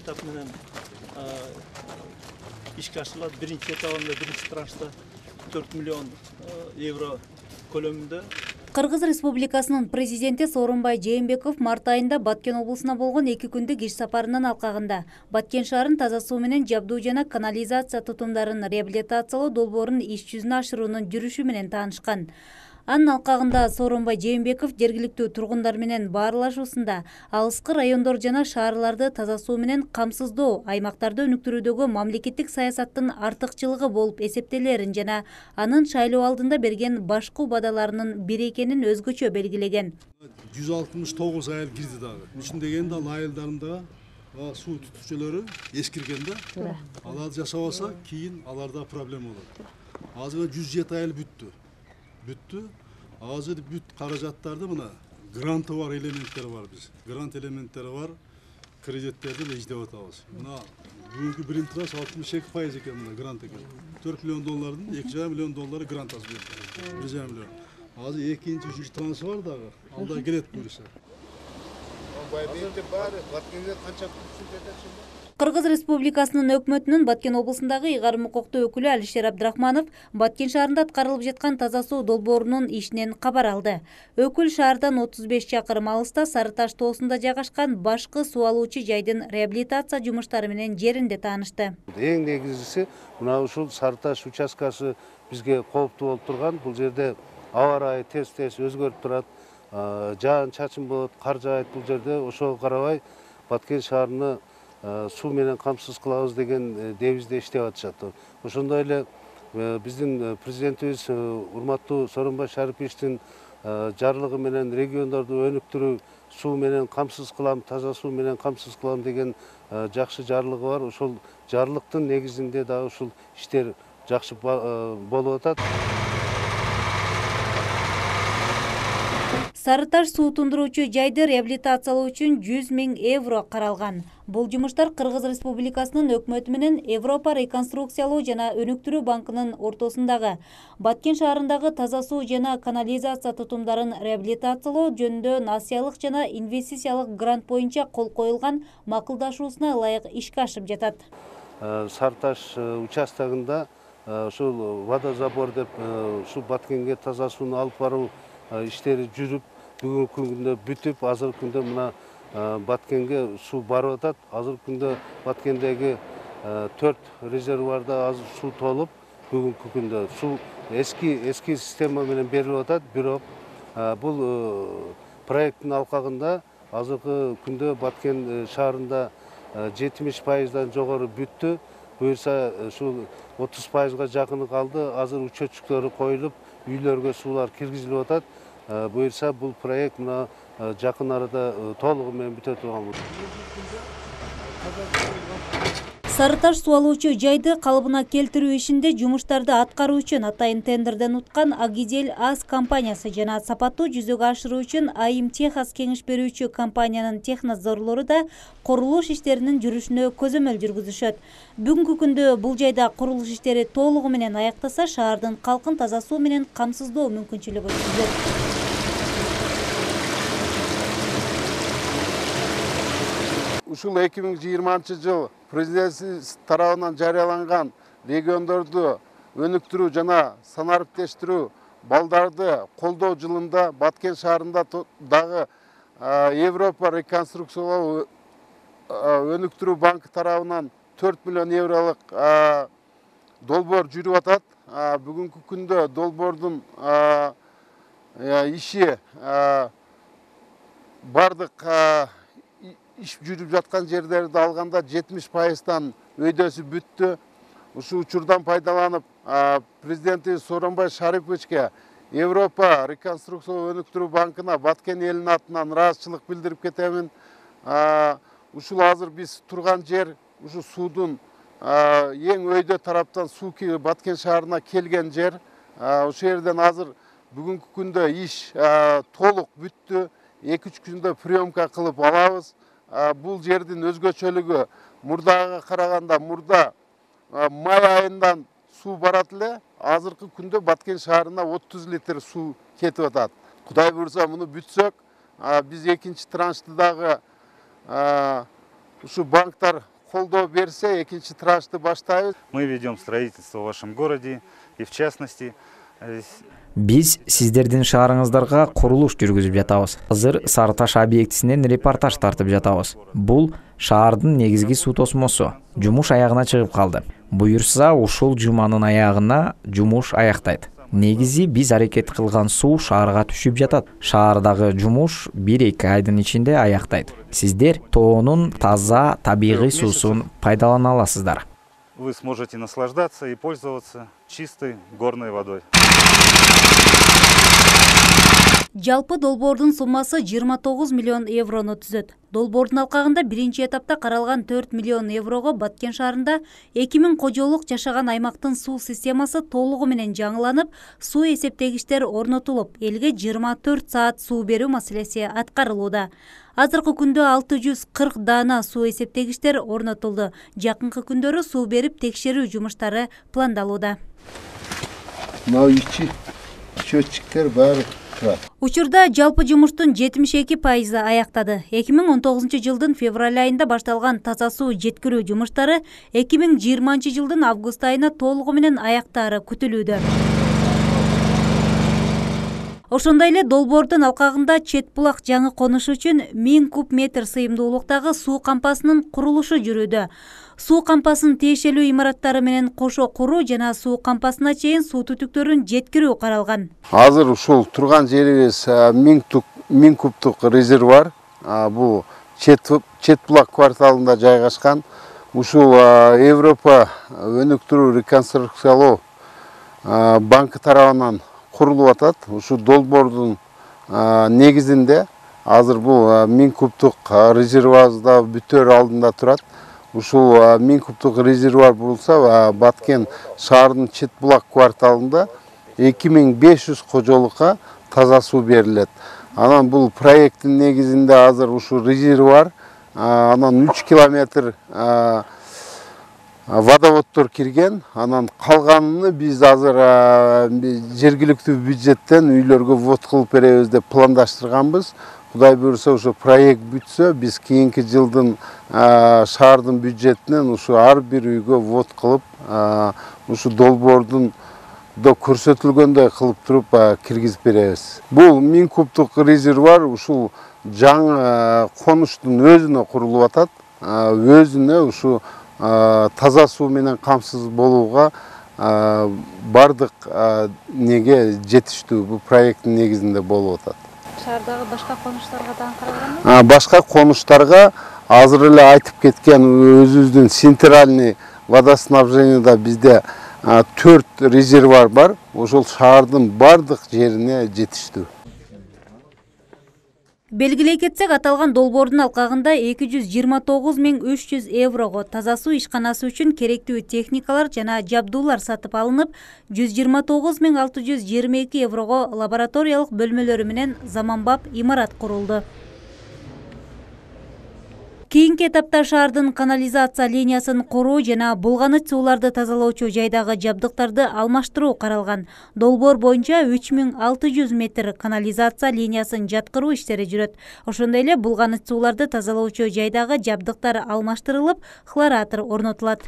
этап менен ишке ашырылат. Биринчи этабында, биринчи траншта 4 миллион евро көлөмүндө. Кыргыз Республикасынын президенти Сооронбай Жээнбеков март айында Баткен облусуна болгон 2 күндүк иш сапарынын алкагында Баткен шаарын таза суу менен жабдуу жана канализация тутумдарын реабилитациялоо долбоорун иш жүзүнө ашыруунун жүрүшү менен таанышкан. Анын алкагында Сооронбай Жээнбеков жергиликтүү тургундар менен баарлашуусунда алыскы райондор жана шаарларды таза суу менен камсыздоо, аймактарды өнүктүрүүдөгү мамлекеттик саясаттын артыкчылыгы болуп эсептелерин жана анын шайлоо алдында берген башкы убадаларынын бири экенин өзгөчө белгилеген. 169 айыл кирди дагы. Үчүн дегенде ал айылдарында суу түтүүчөлөрү эскирген да. Аларды жашабаса кийин аларда проблема болот. Азыр 107 айыл бүттү. Азыр бүт каражаттарды мына гранты бар элементтери бар биз. Грант элементтери бар. Кредиттерди издеп атабыз. Мына бүгүнкү биринчи транш 62% экен мына грант экен. 4 миллион доллардын 2,5 миллион доллары грант алып берди. 1,5 миллион. Азыр экинчи, үчүнчү траншы бар дагы. Алда келет буюрса. Кыргыз Республикасынын өкмөтүнүн Баткен облусундагы ыйгарым укуктуу өкүлү Алишер Абдрахманов Баткен шаарында аткарылып жаткан таза суу долбоорунун ишинен кабар алды. Өкүл шаардан 35 чакырым алыста Сары Таш тоосунда жайгашкан башкы суу алуучу жайдын реабилитация жумуштары менен жеринде таанышты. Эң негизгиси мына ушул Сары Таш участкасы бизге кооптуу болуп турган. Бул жерде аба ырайы тез өзгөрүп турат. Жаан чачын болот, кар жаайт бул жерде. Ошого карабай Баткен шаарыны суу менен камсыз кылабыз деген девизде иштеп атышат. Ошондой эле биздин президентибиз урматтуу Сооронбай Шариповичтин жарлыгы менен региондорду өнүктүрүү, суу менен камсыз кылам, таза суу менен камсыз кылам деген жакшы жарлыгы бар. Ошол жарлыктын негизинде дагы ушул иштер жакшы болуп атат. Сары Таш суу тундуруучу жайды реабилитациялоо үчүн 100 000 евро каралган. Бул жумуштар Кыргыз Республикасынын өкмөтү менен Европа реконструкциялоо жана өнүктүрүү банкынын ортосундагы Баткен шаарындагы таза суу жана канализация тутумдарын реабилитациялоо жөнүндө насыялык жана инвестициялык грант боюнча кол коюлган макулдашуусуна ылайык ишке ашып жатат. Сары Таш участогунда ушул водозабор деп ушу Баткенге таза сууну алып баруу иштери жүрүп, бүгүнкү күндө бүтүп, азыркы күндө мына Баткенге суу барып атат. Азыркы күндө Баткендеги 4 резервуарда азыр суу толуп, бүгүнкү күндө суу эски система менен берилип атат. Бирок бул проекттин алкагында азыркы күндө Баткен шаарында 70%дан жогору бүттү. Буюрса ушул 30%га жакыны калды. Азыр учетчиктери коюлуп, үйлөргө суулар киргизилип атат. Буюрса бул проект мына жакын арада толугу менен бүтө турган. Сары Таш суу алуучу жайды калыбына келтирүү ишинде жумуштарды аткаруу үчүн атайын тендерден уткан Агидель АЗ компаниясы жана сапаттуу жүзөгө ашыруу үчүн Айым Техас кеңеш берүүчү компаниянын технадзорлору да курулуш иштеринин жүрүшүнө көзөмөл жүргүзүшөт. Бүгүнкү күндө бул жайда курулуш иштери толугу менен аяктаса, шаардын калкын таза суу менен камсыздоо мүмкүнчүлүгү түзөт. Ушул 2020 жыл президент тарабынан жарыяланган региондорду өнүктүрүү жана санариптештирүү, балдарды колдоо жылында Баткен шаарында дагы Европа реконструкциялоо өнүктүрүү банкы тарабынан 4 миллион евролук долбоор жүрүп атат. Бүгүнкү күндө долбоордун иши бардык иш жүрүп жаткан жерлерди алганда 70%дан өйдөсү бүттү. Ушул учурдан пайдаланып, президентибиз Сооронбай Шариповичке Европа реконструкциялоо өнүктүрүү банкына Баткен элинин атынан ыраазычылык билдирип кетемин. Ушул азыр биз турган жер, ушу суудун эң өйдө тараптан суу Баткен шаарына келген жер. Ошол жерден азыр бүгүнкү күндө иш толук бүттү. 2-3 күндө приемка кылып алабыз. Бул жердин өзгөчөлүгү мурдага караганда мурда май айынан суу барат эле, азыркы күндө Баткен шаарына 30 литр суу кетип атат. Кудай буйрса муну бүтсөк, биз экинчи траншты дагы ушу банктар колдоо берсе, экинчи тыражды баштайбыз. Мы ведем строительство в вашем городе и в частности Биз сиздердин шаарыңыздарга курулуш жүргүзүп жатабыз. Азыр Сары Таш объектисинен репортаж тартып жатабыз. Бул шаардын негизги суу тосмосу. Жумуш аягына чыгып калды. Буюрса, ушул жуманын аягына жумуш аяктайт. Негизи биз аракет кылган суу шаарга түшүп жатат. Шаардагы жумуш 1-2 айдын ичинде аяктайт. Сиздер тоонун таза табигый суусун пайдалана аласыздар. вы сможете наслаждаться и пользоваться чистой горной водой. Жалпы долбоордун суммасы 29 миллион еврону түзөт. Долбоордун алкагында биринчи этапта каралган 4 миллион еврого Баткен шаарында 2000 кожолук жашаган аймактын суу системасы толугу менен жаңыланып, суу эсептегичтер орнотулуп, элге 24 саат суу берүү маселеси аткарылууда. Азыркы күндө 640 дана суу эсептегичтер орнотулду. Жакынкы күндөрү суу берип текшерүү жумуштары пландалууда. Мына ичи счетчиктер баары Учурда жалпы жумуштун 72% аяктады. 2019 жылдын февраль айында башталган таза суу жеткирүү жумуштары 2020 жылдын август айына толугу менен аяктаары күтүлүүдө. Ошондой эле долбоордун алкагында чет булак жаңы конуш үчүн 1000 куб метр сыйымдуулуктагы суу кампасынын курулушу жүрүүдө. Суу кампасынын тиешелүү имараттары менен кошо куруу жана суу кампасына чейин суу түтүктөрүн жеткирүү каралган. Азыр ушул турган жерибиз 1000 кубтук резервуар. Бул чет булак кварталында жайгашкан. Ушул Европа өнүктүрүү реконструкциялоо банкы тарабынан курулуп атат. Ушу долбоордун негизинде азыр бул 1000 кубтук резервуарда бүтөр алдында турат. Ушул 1000 кубтук резервуар бурулса, Баткен шаардын чет булак кварталында 2500 кожолукка таза суу берилет. Анан бул проекттин негизинде азыр ушул резервуар, анан 3 километр водоводдор кирген, анан калганын биз азыр жергиликтүү бюджеттен үйлөргө вод кылып беребиз деп пландаштырганбыз. Кудай буюрса, ушу проект бүтсө, биз кийинки жылдын шаардын бюджетинен ушу ар бир үйгө вод кылып, ушу долбоордун көрсөтүлгөндөй кылып туруп киргизип беребиз. Бул 1000 кубтук резервуар ушул жаңы конуштун өзүнө курулуп атат. Өзүнө ушу таза суу менен камсыз болууга бардык неге жетиштүү бул проекттин негизинде болуп атат. Шаардагы башка конуштарга дагы каралганбы? Башка конуштарга азыр эле айтып кеткен өзүбүздүн центральный водоснабжениеда бизде 4 резервуар бар. Ошол шаардын бардык жерине жетиштүү. Белгилей кетсек, аталган долбоордун алкагында 229.300 еврого таза суу ишканасы үчүн керектүү техникалар жана жабдуулар сатып алынып, 129.622 еврого лабораториялык бөлмөлөрү менен заманбап имарат курулду. Кийинки этапта шаардын канализация линиясын куруу жана булганыч сууларды тазалоочу жайдагы жабдыктарды алмаштыруу каралган. Долбоор боюнча 3600 метр канализация линиясын жаткыруу иштери жүрөт. Ошондой эле булганыч сууларды тазалоочу жайдагы жабдыктар алмаштырылып, хлоратор орнотулат.